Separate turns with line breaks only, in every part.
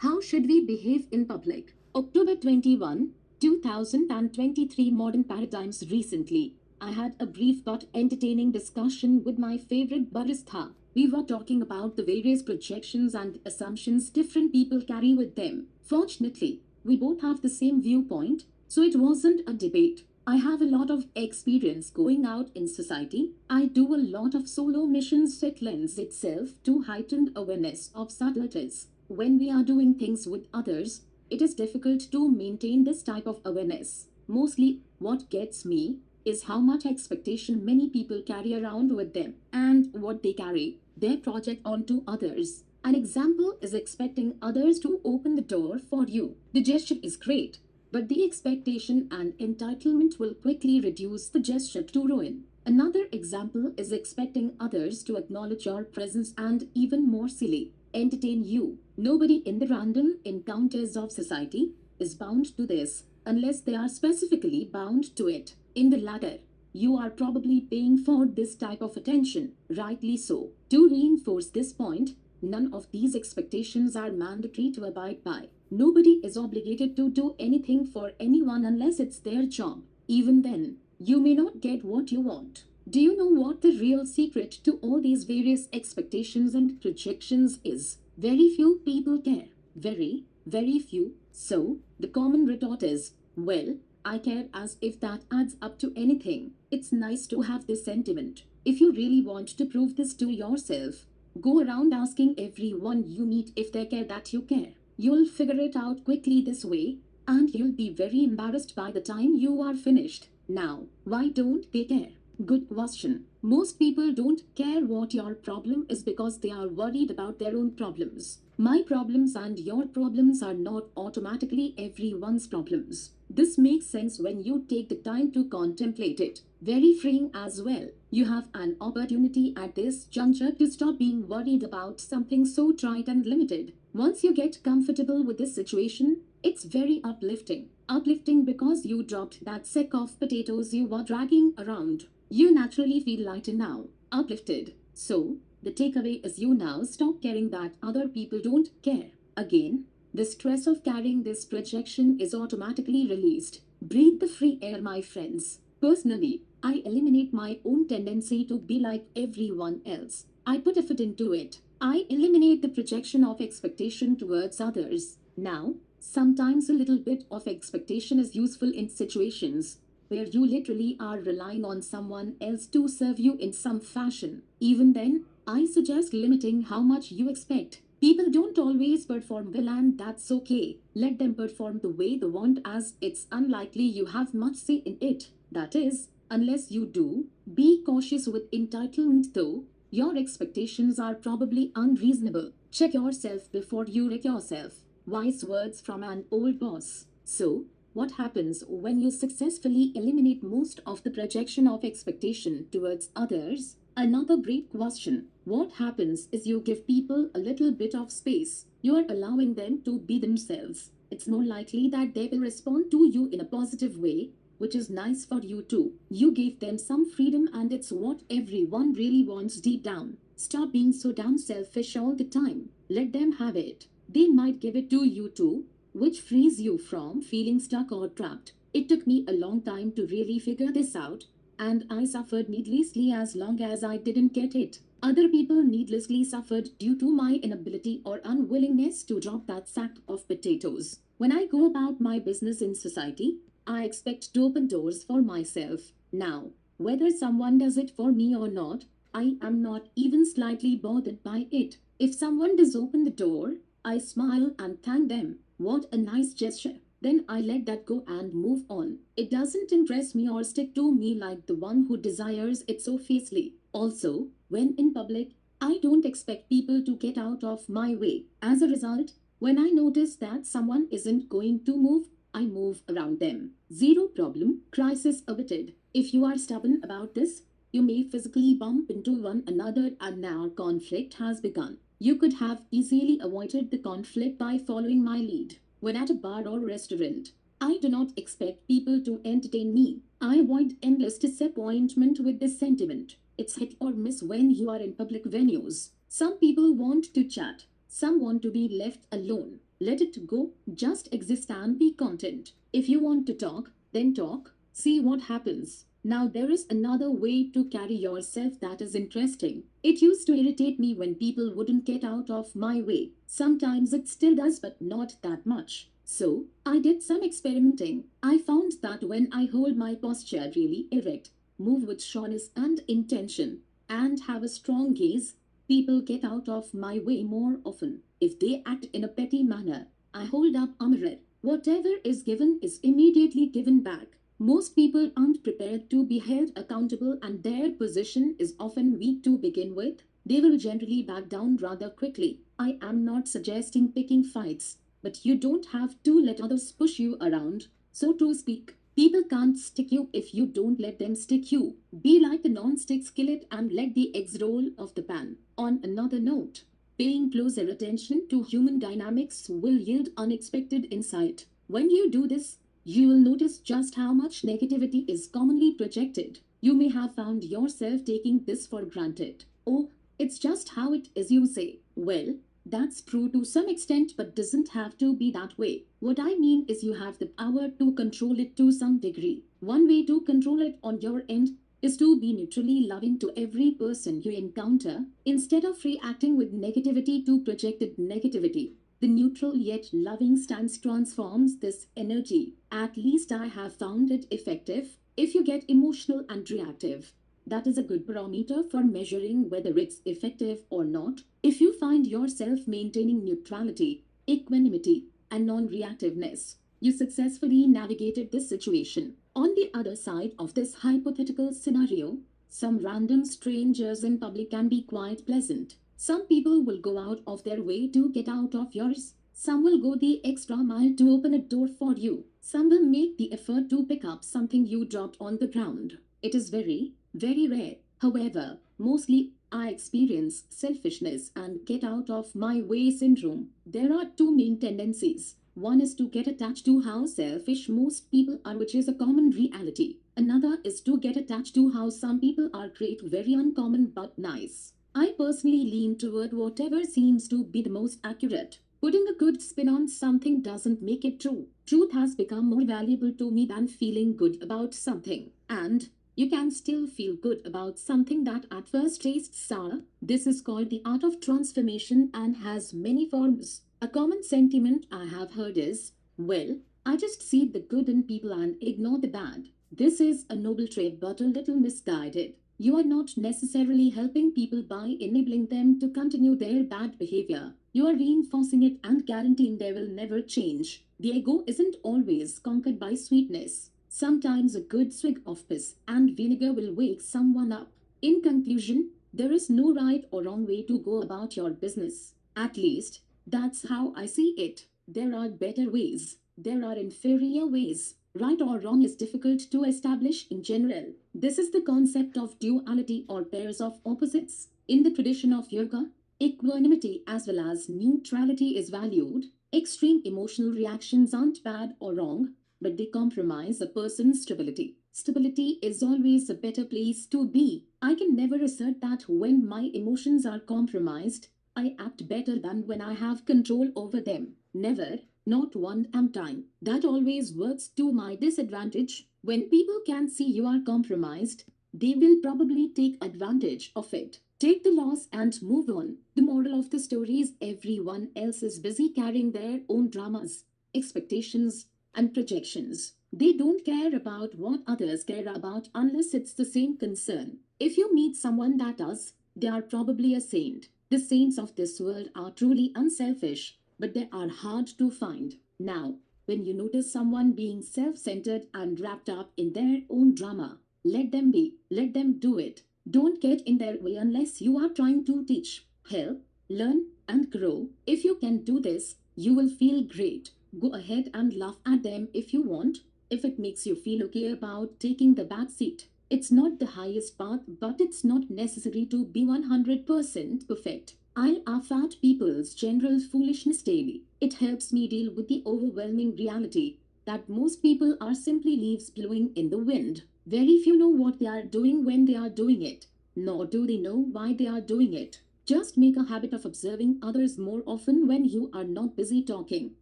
How should we behave in public? October 21, 2023 Modern Paradigms. Recently, I had a brief but entertaining discussion with my favorite barista. We were talking about the various projections and assumptions different people carry with them. Fortunately, we both have the same viewpoint, so it wasn't a debate. I have a lot of experience going out in society. I do a lot of solo missions. It lends itself to heightened awareness of subtleties. When we are doing things with others, it is difficult to maintain this type of awareness. Mostly, what gets me is how much expectation many people carry around with them and what they carry their project onto others. An example is expecting others to open the door for you. The gesture is great, but the expectation and entitlement will quickly reduce the gesture to ruin. Another example is expecting others to acknowledge your presence and, even more silly, entertain you. Nobody in the random encounters of society is bound to this unless they are specifically bound to it. In the latter, you are probably paying for this type of attention, rightly so. To reinforce this point, none of these expectations are mandatory to abide by. Nobody is obligated to do anything for anyone unless it's their job. Even then, you may not get what you want. Do you know what the real secret to all these various expectations and projections is? Very few people care. Very, very few. So, the common retort is, well, I care, as if that adds up to anything. It's nice to have this sentiment. If you really want to prove this to yourself, go around asking everyone you meet if they care that you care. You'll figure it out quickly this way, and you'll be very embarrassed by the time you are finished. Now, why don't they care? Good question. Most people don't care what your problem is because they are worried about their own problems. My problems and your problems are not automatically everyone's problems. This makes sense when you take the time to contemplate it. Very freeing as well. You have an opportunity at this juncture to stop being worried about something so trite and limited. Once you get comfortable with this situation, it's very uplifting. Uplifting because you dropped that sack of potatoes you were dragging around. You naturally feel lighter now, uplifted. So, the takeaway is you now stop caring that other people don't care. Again, the stress of carrying this projection is automatically released. Breathe the free air, my friends. Personally, I eliminate my own tendency to be like everyone else. I put effort into it. I eliminate the projection of expectation towards others. Now, sometimes a little bit of expectation is useful in situations where you literally are relying on someone else to serve you in some fashion. Even then, I suggest limiting how much you expect. People don't always perform well, and that's okay. Let them perform the way they want, as it's unlikely you have much say in it. That is, unless you do. Be cautious with entitlement though. Your expectations are probably unreasonable. Check yourself before you wreck yourself. Wise words from an old boss. So, what happens when you successfully eliminate most of the projection of expectation towards others? Another great question. What happens is you give people a little bit of space. You are allowing them to be themselves. It's more likely that they will respond to you in a positive way, which is nice for you too. You gave them some freedom, and it's what everyone really wants deep down. Stop being so damn selfish all the time. Let them have it. They might give it to you too, which frees you from feeling stuck or trapped. It took me a long time to really figure this out, and I suffered needlessly as long as I didn't get it. Other people needlessly suffered due to my inability or unwillingness to drop that sack of potatoes. When I go about my business in society, I expect to open doors for myself. Now, whether someone does it for me or not, I am not even slightly bothered by it. If someone does open the door, I smile and thank them. What a nice gesture. Then I let that go and move on. It doesn't impress me or stick to me like the one who desires it so fiercely. Also, when in public, I don't expect people to get out of my way. As a result, when I notice that someone isn't going to move, I move around them. Zero problem, crisis averted. If you are stubborn about this, you may physically bump into one another, and now conflict has begun. You could have easily avoided the conflict by following my lead. When at a bar or restaurant, I do not expect people to entertain me. I avoid endless disappointment with this sentiment. It's hit or miss when you are in public venues. Some people want to chat. Some want to be left alone. Let it go, just exist and be content. If you want to talk, then talk, see what happens. Now, there is another way to carry yourself that is interesting. It used to irritate me when people wouldn't get out of my way. Sometimes it still does, but not that much. So, I did some experimenting. I found that when I hold my posture really erect, move with sureness and intention, and have a strong gaze, people get out of my way more often. If they act in a petty manner, I hold up armor. Whatever is given is immediately given back. Most people aren't prepared to be held accountable, and their position is often weak to begin with. They will generally back down rather quickly. I am not suggesting picking fights, but you don't have to let others push you around, so to speak. People can't stick you if you don't let them stick you. Be like a non-stick skillet and let the eggs roll off the pan. On another note, paying closer attention to human dynamics will yield unexpected insight. When you do this, you will notice just how much negativity is commonly projected. You may have found yourself taking this for granted. Oh, it's just how it is, you say. Well, that's true to some extent, but doesn't have to be that way. What I mean is, you have the power to control it to some degree. One way to control it on your end is to be neutrally loving to every person you encounter instead of reacting with negativity to projected negativity. The neutral yet loving stance transforms this energy. At least I have found it effective. If you get emotional and reactive, that is a good barometer for measuring whether it's effective or not. If you find yourself maintaining neutrality, equanimity, and non reactiveness, you successfully navigated this situation. On the other side of this hypothetical scenario, some random strangers in public can be quite pleasant. Some people will go out of their way to get out of yours. Some will go the extra mile to open a door for you. Some will make the effort to pick up something you dropped on the ground. It is very, very rare. However, mostly I experience selfishness and get out of my way syndrome. There are two main tendencies. One is to get attached to how selfish most people are, which is a common reality. Another is to get attached to how some people are great, very uncommon but nice. I personally lean toward whatever seems to be the most accurate. Putting a good spin on something doesn't make it true. Truth has become more valuable to me than feeling good about something. And you can still feel good about something that at first tastes sour. This is called the art of transformation and has many forms. A common sentiment I have heard is, well, I just see the good in people and ignore the bad. This is a noble trait but a little misguided. You are not necessarily helping people by enabling them to continue their bad behavior. You are reinforcing it and guaranteeing they will never change. The ego isn't always conquered by sweetness. Sometimes a good swig of piss and vinegar will wake someone up. In conclusion, there is no right or wrong way to go about your business. At least, that's how I see it. There are better ways. There are inferior ways. Right or wrong is difficult to establish in general. This is the concept of duality or pairs of opposites. In the tradition of yoga, equanimity as well as neutrality is valued. Extreme emotional reactions aren't bad or wrong, but they compromise a person's stability. Stability is always a better place to be. I can never assert that when my emotions are compromised, I act better than when I have control over them. Never, not one time. That always works to my disadvantage. When people can see you are compromised, they will probably take advantage of it. Take the loss and move on. The moral of the story is everyone else is busy carrying their own dramas, expectations, and projections. They don't care about what others care about unless it's the same concern. If you meet someone that does, they are probably a saint. The saints of this world are truly unselfish, but they are hard to find. Now, when you notice someone being self centered and wrapped up in their own drama, let them be, let them do it. Don't get in their way unless you are trying to teach, help, learn, and grow. If you can do this, you will feel great. Go ahead and laugh at them if you want, if it makes you feel okay about taking the back seat. It's not the highest path, but it's not necessary to be 100% perfect. I laugh at people's general foolishness daily. It helps me deal with the overwhelming reality that most people are simply leaves blowing in the wind. Very few know what they are doing when they are doing it, nor do they know why they are doing it. Just make a habit of observing others more often when you are not busy talking.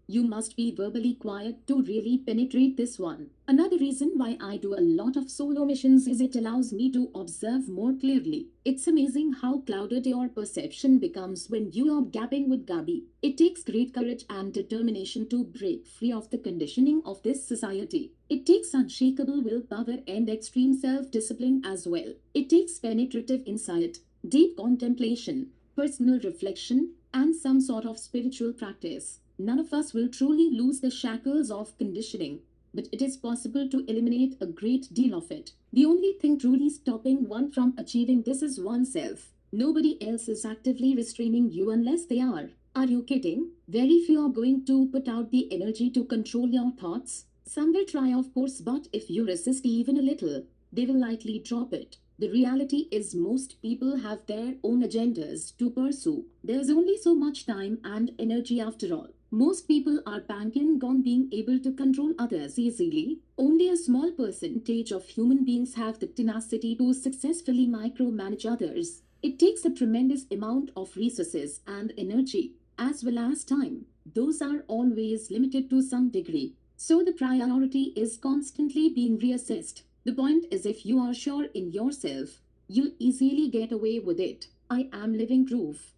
You must be verbally quiet to really penetrate this one. Another reason why I do a lot of solo missions is it allows me to observe more clearly. It's amazing how clouded your perception becomes when you are gapping with Gabi. It takes great courage and determination to break free of the conditioning of this society. It takes unshakable willpower and extreme self discipline as well. It takes penetrative insight, deep contemplation, personal reflection, and some sort of spiritual practice. None of us will truly lose the shackles of conditioning, but it is possible to eliminate a great deal of it. The only thing truly stopping one from achieving this is oneself. Nobody else is actively restraining you unless they are. Are you kidding? Very few are going to put out the energy to control your thoughts. Some will try, of course, but if you resist even a little, they will likely drop it. The reality is, most people have their own agendas to pursue. There's only so much time and energy after all. Most people are banking on being able to control others easily. Only a small percentage of human beings have the tenacity to successfully micromanage others. It takes a tremendous amount of resources and energy, as well as time. Those are always limited to some degree. So the priority is constantly being reassessed. The point is, if you are sure in yourself, you'll easily get away with it. I am living proof.